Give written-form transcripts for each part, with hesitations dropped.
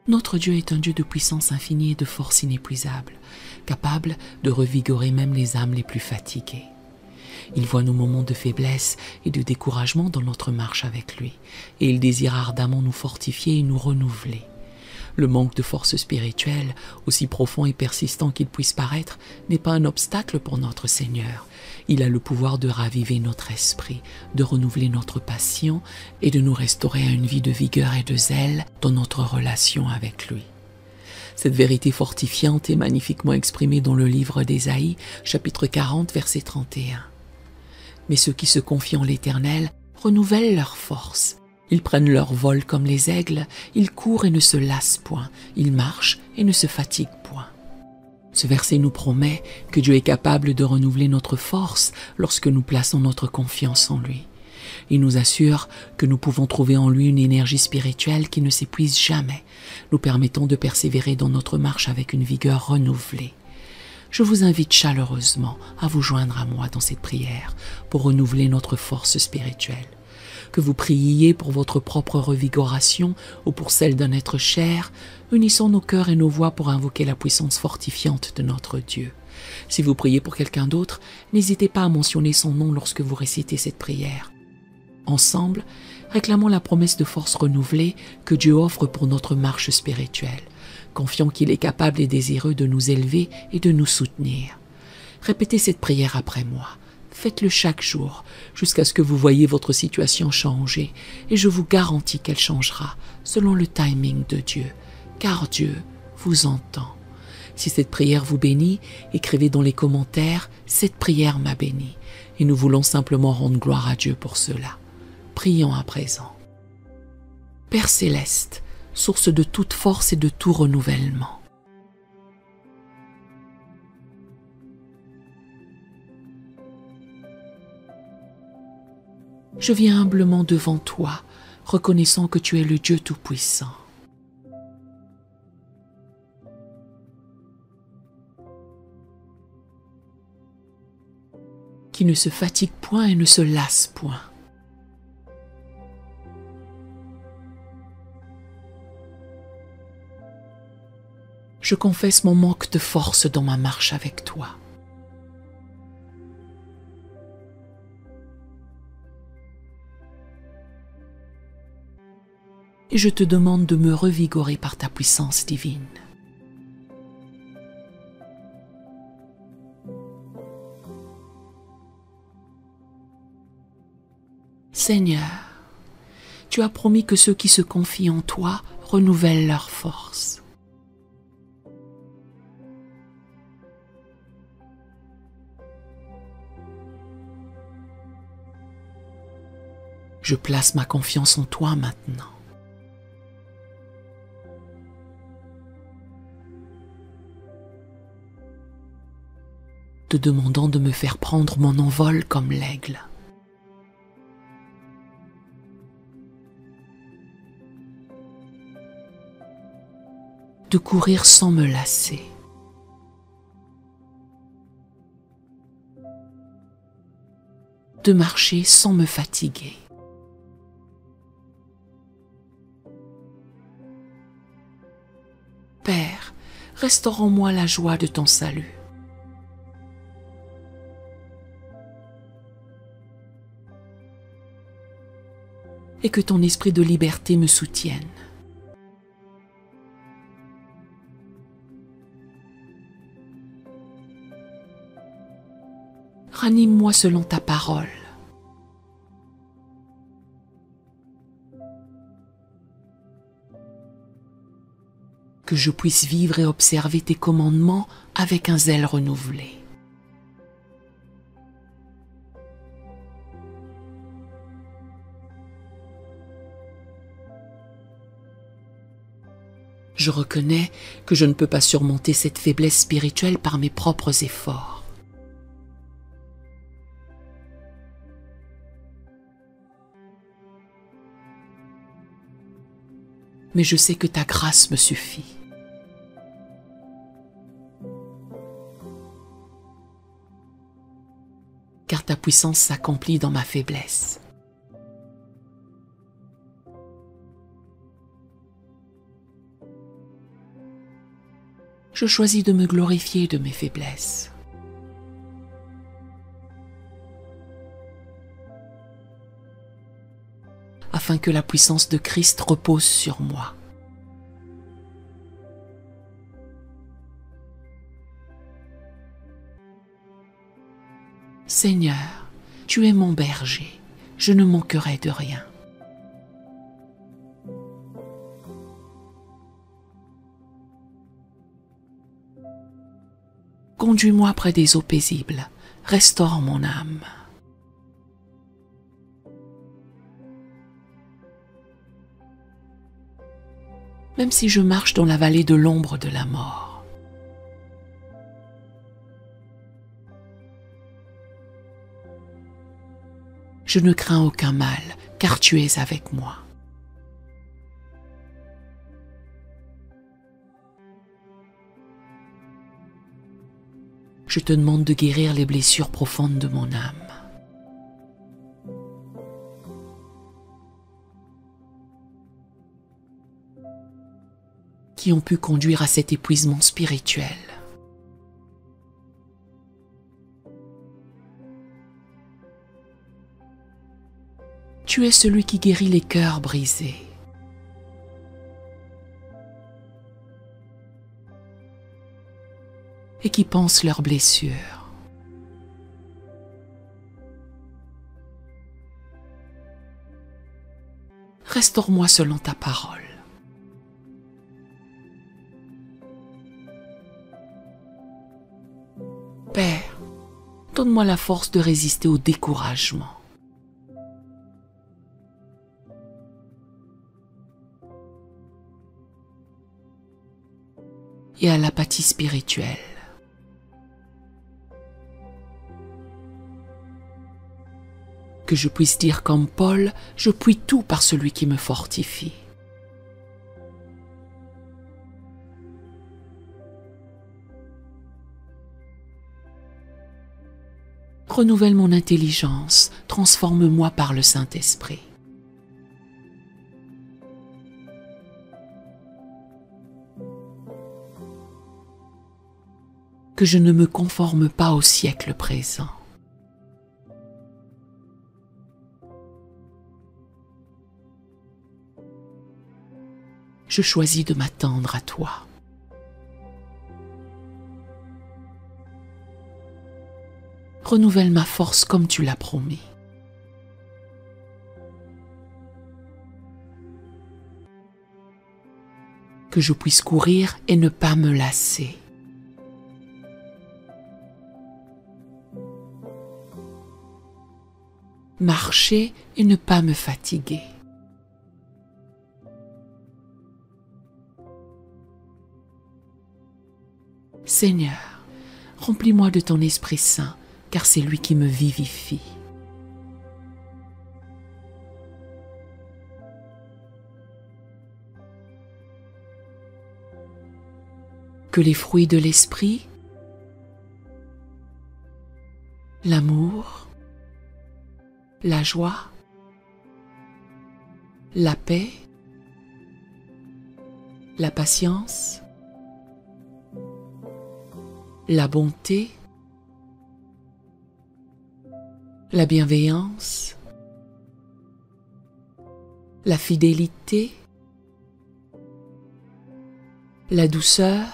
Notre Dieu est un Dieu de puissance infinie et de force inépuisable, capable de revigorer même les âmes les plus fatiguées. Il voit nos moments de faiblesse et de découragement dans notre marche avec lui, et il désire ardemment nous fortifier et nous renouveler. Le manque de force spirituelle, aussi profond et persistant qu'il puisse paraître, n'est pas un obstacle pour notre Seigneur. Il a le pouvoir de raviver notre esprit, de renouveler notre passion et de nous restaurer à une vie de vigueur et de zèle dans notre relation avec lui. Cette vérité fortifiante est magnifiquement exprimée dans le livre d'Ésaïe, chapitre 40, verset 31. Mais ceux qui se confient en l'Éternel renouvellent leur force. Ils prennent leur vol comme les aigles, ils courent et ne se lassent point, ils marchent et ne se fatiguent point. Ce verset nous promet que Dieu est capable de renouveler notre force lorsque nous plaçons notre confiance en lui. Il nous assure que nous pouvons trouver en lui une énergie spirituelle qui ne s'épuise jamais, nous permettant de persévérer dans notre marche avec une vigueur renouvelée. Je vous invite chaleureusement à vous joindre à moi dans cette prière pour renouveler notre force spirituelle. Que vous priiez pour votre propre revigoration ou pour celle d'un être cher, unissons nos cœurs et nos voix pour invoquer la puissance fortifiante de notre Dieu. Si vous priez pour quelqu'un d'autre, n'hésitez pas à mentionner son nom lorsque vous récitez cette prière. Ensemble, réclamons la promesse de force renouvelée que Dieu offre pour notre marche spirituelle, confiant qu'il est capable et désireux de nous élever et de nous soutenir. Répétez cette prière après moi. Faites-le chaque jour, jusqu'à ce que vous voyez votre situation changer, et je vous garantis qu'elle changera selon le timing de Dieu, car Dieu vous entend. Si cette prière vous bénit, écrivez dans les commentaires « Cette prière m'a béni » et nous voulons simplement rendre gloire à Dieu pour cela. Prions à présent. Père céleste, source de toute force et de tout renouvellement, je viens humblement devant toi, reconnaissant que tu es le Dieu Tout-Puissant. Qui ne se fatigue point et ne se lasse point. Je confesse mon manque de force dans ma marche avec toi. Et je te demande de me revigorer par ta puissance divine. Seigneur, tu as promis que ceux qui se confient en toi renouvellent leur force. Je place ma confiance en toi maintenant. Te demandant de me faire prendre mon envol comme l'aigle. De courir sans me lasser. De marcher sans me fatiguer. Père, restaure en moi la joie de ton salut. Et que ton esprit de liberté me soutienne. Ranime-moi selon ta parole. Que je puisse vivre et observer tes commandements avec un zèle renouvelé. Je reconnais que je ne peux pas surmonter cette faiblesse spirituelle par mes propres efforts. Mais je sais que ta grâce me suffit. Car ta puissance s'accomplit dans ma faiblesse. Je choisis de me glorifier de mes faiblesses. Afin que la puissance de Christ repose sur moi. Seigneur, tu es mon berger, je ne manquerai de rien. Conduis-moi près des eaux paisibles, restaure mon âme. Même si je marche dans la vallée de l'ombre de la mort, je ne crains aucun mal, car tu es avec moi. Je te demande de guérir les blessures profondes de mon âme. Qui ont pu conduire à cet épuisement spirituel. Tu es celui qui guérit les cœurs brisés. Et qui pansent leurs blessures. Restaure-moi selon ta parole. Père, donne-moi la force de résister au découragement. Et à l'apathie spirituelle. Que je puisse dire comme Paul, je puis tout par celui qui me fortifie. Renouvelle mon intelligence, transforme-moi par le Saint-Esprit. Que je ne me conforme pas au siècle présent. Je choisis de m'attendre à toi. Renouvelle ma force comme tu l'as promis. Que je puisse courir et ne pas me lasser. Marcher et ne pas me fatiguer. Seigneur, remplis-moi de ton Esprit Saint, car c'est lui qui me vivifie. Que les fruits de l'Esprit, l'amour, la joie, la paix, la patience, la bonté, la bienveillance, la fidélité, la douceur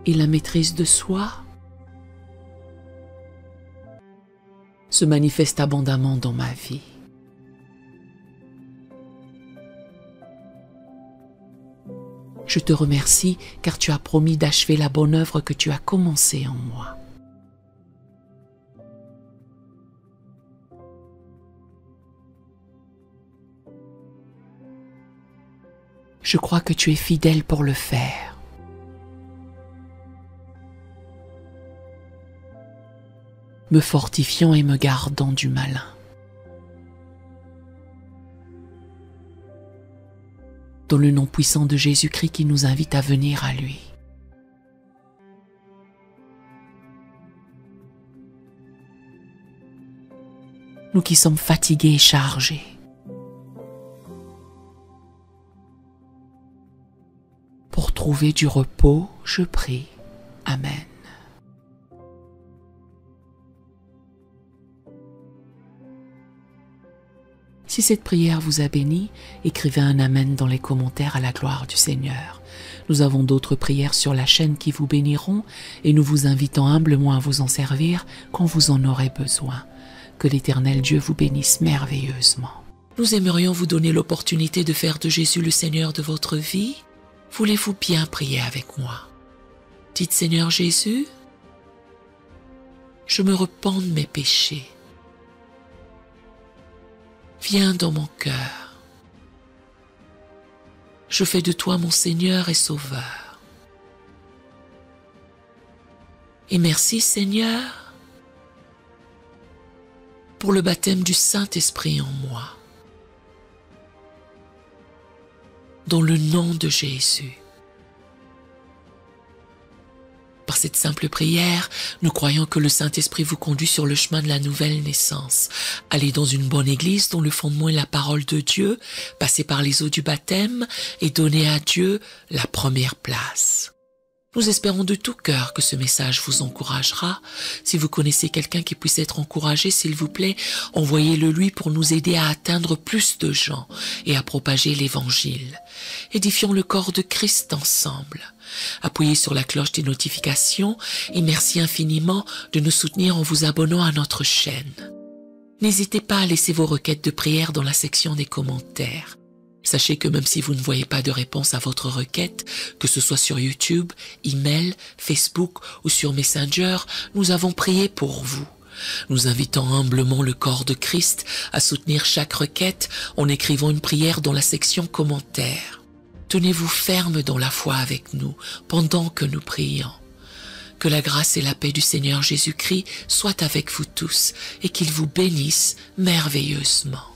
et la maîtrise de soi se manifestent abondamment dans ma vie. Je te remercie car tu as promis d'achever la bonne œuvre que tu as commencée en moi. Je crois que tu es fidèle pour le faire. Me fortifiant et me gardant du malin. Dans le nom puissant de Jésus-Christ qui nous invite à venir à lui. Nous qui sommes fatigués et chargés, pour trouver du repos, je prie. Amen. Si cette prière vous a béni, écrivez un Amen dans les commentaires à la gloire du Seigneur. Nous avons d'autres prières sur la chaîne qui vous béniront et nous vous invitons humblement à vous en servir quand vous en aurez besoin. Que l'Éternel Dieu vous bénisse merveilleusement. Nous aimerions vous donner l'opportunité de faire de Jésus le Seigneur de votre vie. Voulez-vous bien prier avec moi? Dites Seigneur Jésus, je me repens de mes péchés. Viens dans mon cœur. Je fais de toi mon Seigneur et Sauveur. Et merci Seigneur pour le baptême du Saint-Esprit en moi. Dans le nom de Jésus. Par cette simple prière, nous croyons que le Saint-Esprit vous conduit sur le chemin de la nouvelle naissance. Allez dans une bonne église dont le fondement est la parole de Dieu, passez par les eaux du baptême et donnez à Dieu la première place. Nous espérons de tout cœur que ce message vous encouragera. Si vous connaissez quelqu'un qui puisse être encouragé, s'il vous plaît, envoyez-le lui pour nous aider à atteindre plus de gens et à propager l'Évangile. Édifions le corps de Christ ensemble. Appuyez sur la cloche des notifications et merci infiniment de nous soutenir en vous abonnant à notre chaîne. N'hésitez pas à laisser vos requêtes de prière dans la section des commentaires. Sachez que même si vous ne voyez pas de réponse à votre requête, que ce soit sur YouTube, email, Facebook ou sur Messenger, nous avons prié pour vous. Nous invitons humblement le corps de Christ à soutenir chaque requête en écrivant une prière dans la section commentaires. Tenez-vous ferme dans la foi avec nous pendant que nous prions. Que la grâce et la paix du Seigneur Jésus-Christ soient avec vous tous et qu'il vous bénisse merveilleusement.